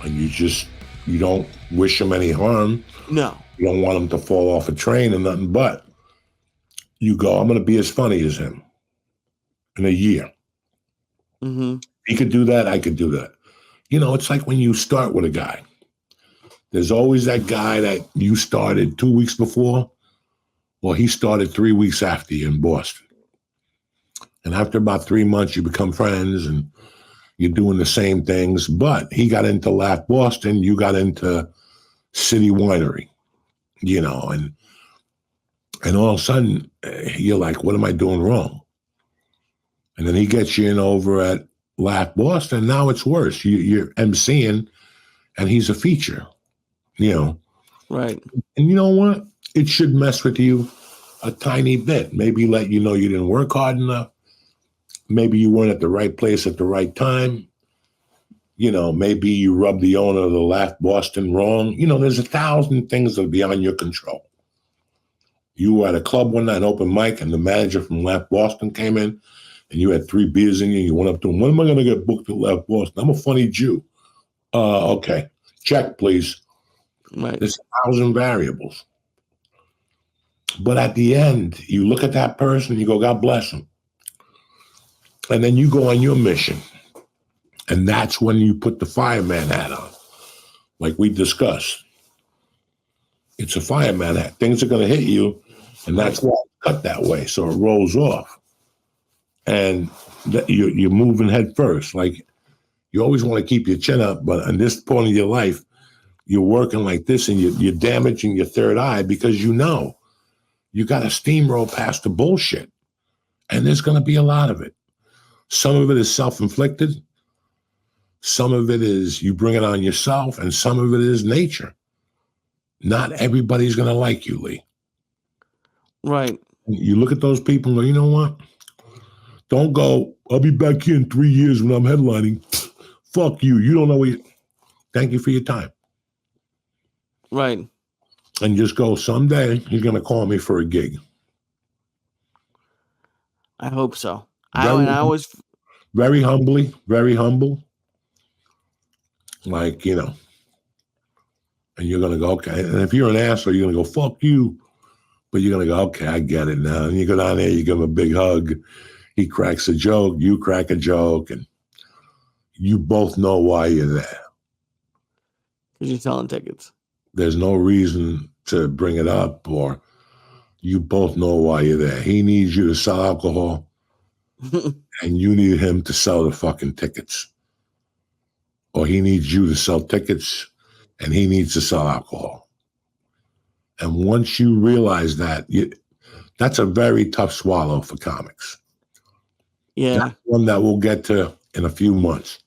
and you don't wish him any harm. No. You don't want him to fall off a train or nothing, but you go, I'm going to be as funny as him in a year. Mm-hmm. He could do that, I could do that. It's like when you start with a guy. There's always that guy that you started 2 weeks before, or he started 3 weeks after you in Boston. And after about 3 months, you become friends and you're doing the same things. But he got into Laugh Boston, you got into City Winery, and all of a sudden, you're like, what am I doing wrong? And then he gets you in over at Laugh Boston. Now it's worse. You're MCing, and he's a feature, Right. And you know what? It should mess with you a tiny bit. Maybe let you know you didn't work hard enough. Maybe you weren't at the right place at the right time. Maybe you rubbed the owner of the Laugh Boston wrong. There's 1,000 things that are beyond your control. You were at a club one night, open mic, and the manager from Laugh Boston came in, and you had 3 beers in you, and you went up to him, when am I going to get booked at Laugh Boston? I'm a funny Jew. Okay. Check, please. Right. There's 1,000 variables. But at the end, you look at that person, and you go, God bless him. And then you go on your mission. And that's when you put the fireman hat on, like we discussed. It's a fireman hat. Things are going to hit you, and that's why it's cut that way, so it rolls off. And you're moving head first. Like, you always want to keep your chin up, but at this point in your life, you're working like this, and you're damaging your third eye because you got to steamroll past the bullshit. And there's going to be a lot of it. Some of it is self-inflicted. Some of it is you bring it on yourself, and some of it is nature. Not everybody's going to like you, Lee. Right. You look at those people and go, you know what? Don't go, I'll be back here in 3 years when I'm headlining. Fuck you. You don't know what Thank you for your time. Right. And just go, someday he's going to call me for a gig. I hope so. Very humbly, very humble. Like, and you're going to go, okay. And if you're an asshole, you're going to go, fuck you. But you're going to go, okay, I get it now. And you go down there, you give him a big hug. He cracks a joke, you crack a joke, and you both know why you're there. Because you're selling tickets. There's no reason to bring it up, or you both know why you're there. He needs you to sell alcohol, and you need him to sell the fucking tickets. Or he needs you to sell tickets, and he needs to sell alcohol. And once you realize that, that's a very tough swallow for comics. Yeah. That's one that we'll get to in a few months.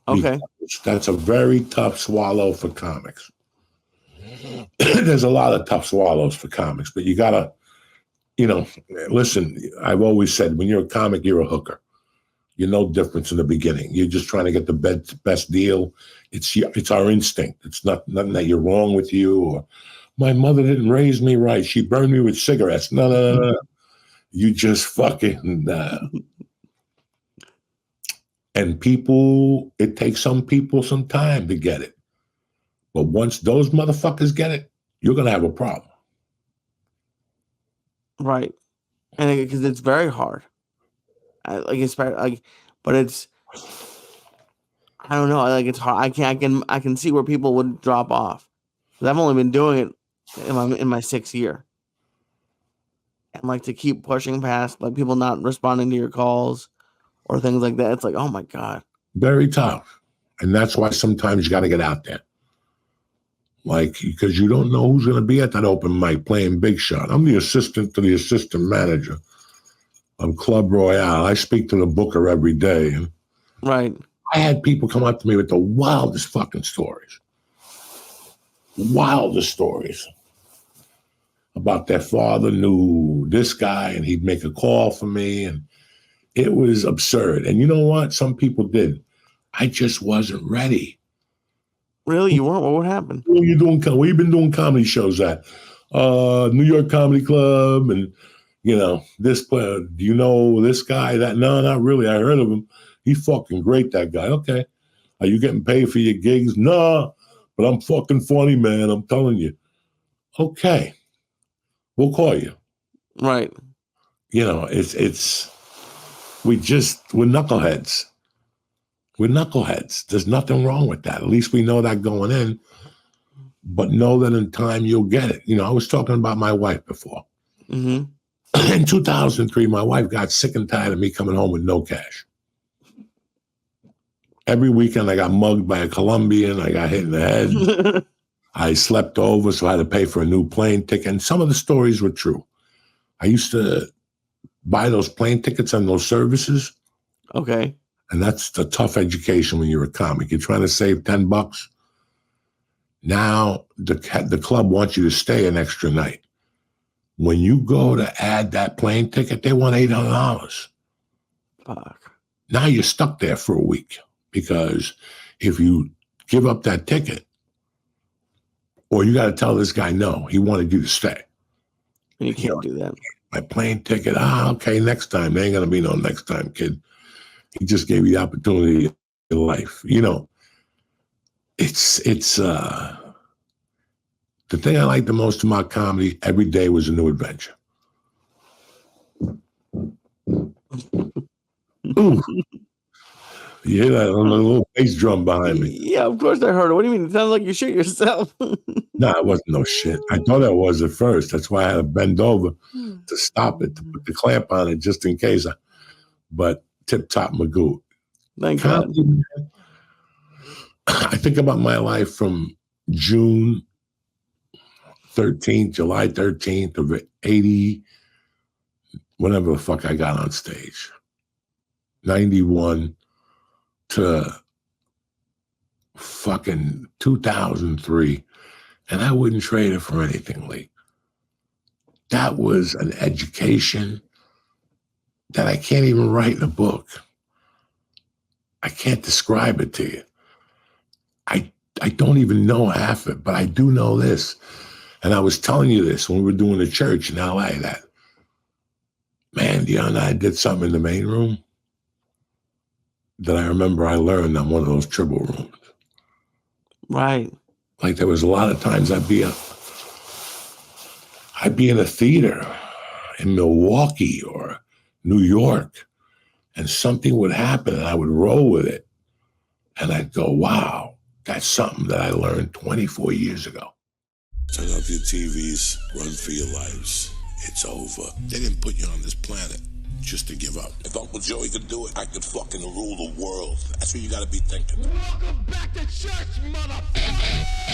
Okay. That's a very tough swallow for comics. There's a lot of tough swallows for comics, but you gotta, listen, I've always said, when you're a comic, you're a hooker. You're no difference in the beginning. You're just trying to get the best deal. It's our instinct. It's nothing that you're wrong with you, or my mother didn't raise me right. She burned me with cigarettes. No. You just fucking... And people, it takes some people some time to get it. But once those motherfuckers get it, you're going to have a problem. Right. And because it's very hard. But it's, I don't know. Like, it's hard. I can see where people would drop off. Because I've only been doing it in my 6th year. And like, to keep pushing past, like, people not responding to your calls or things like that. It's like, oh my God. Very tough. And that's why sometimes you got to get out there. Like, because you don't know who's going to be at that open mic playing big shot. I'm the assistant to the assistant manager of Club Royale. I speak to the booker every day. And right. I had people come up to me with the wildest fucking stories. Wildest stories. About their father knew this guy and he'd make a call for me. And it was absurd. And you know what? Some people did. I just wasn't ready. Really? You weren't? What happened? Where you been doing comedy shows at? New York Comedy Club, and this player. Do you know this guy? That? No, not really. I heard of him. He's fucking great, that guy. Okay. Are you getting paid for your gigs? Nah, but I'm fucking funny, man. I'm telling you. Okay, we'll call you. Right. You know, we're knuckleheads. We're knuckleheads. There's nothing wrong with that. At least we know that going in, but know that in time you'll get it. You know, I was talking about my wife before. Mm-hmm. In 2003, my wife got sick and tired of me coming home with no cash. Every weekend I got mugged by a Colombian. I got hit in the head. I slept over, so I had to pay for a new plane ticket. And some of the stories were true. I used to buy those plane tickets on those services. Okay. And that's the tough education when you're a comic. You're trying to save $10. Now the club wants you to stay an extra night. When you go to add that plane ticket, they want $800. Fuck. Now you're stuck there for a week because if you give up that ticket, or you got to tell this guy no, he wanted you to stay. And you can't do that. My plane ticket, okay, next time. There ain't going to be no next time, kid. He just gave you the opportunity in life. You know, it's the thing I like the most about comedy, every day was a new adventure. Ooh. You hear that little bass drum behind me? Yeah, of course I heard it. What do you mean? It sounds like you shit yourself. No, it wasn't no shit. I thought it was at first. That's why I had to bend over to stop it, to put the clamp on it just in case. But tip-top magoo. Thank God. I think about my life from June 13th, July 13th of 80, whenever the fuck I got on stage. 91 to fucking 2003. And I wouldn't trade it for anything, Lee. That was an education that I can't even write in a book. I can't describe it to you. I don't even know half of it, but I do know this. And I was telling you this when we were doing the church in LA, that, man, Dion and I did something in the main room that I remember I learned on one of those triple rooms. Right. Like there was a lot of times I'd be in a theater in Milwaukee or New York, and something would happen and I would roll with it. And I'd go, wow, that's something that I learned 24 years ago. Turn off your TVs, run for your lives. It's over. They didn't put you on this planet just to give up. If Uncle Joey could do it, I could fucking rule the world. That's what you gotta be thinking. Welcome back to church, motherfucker!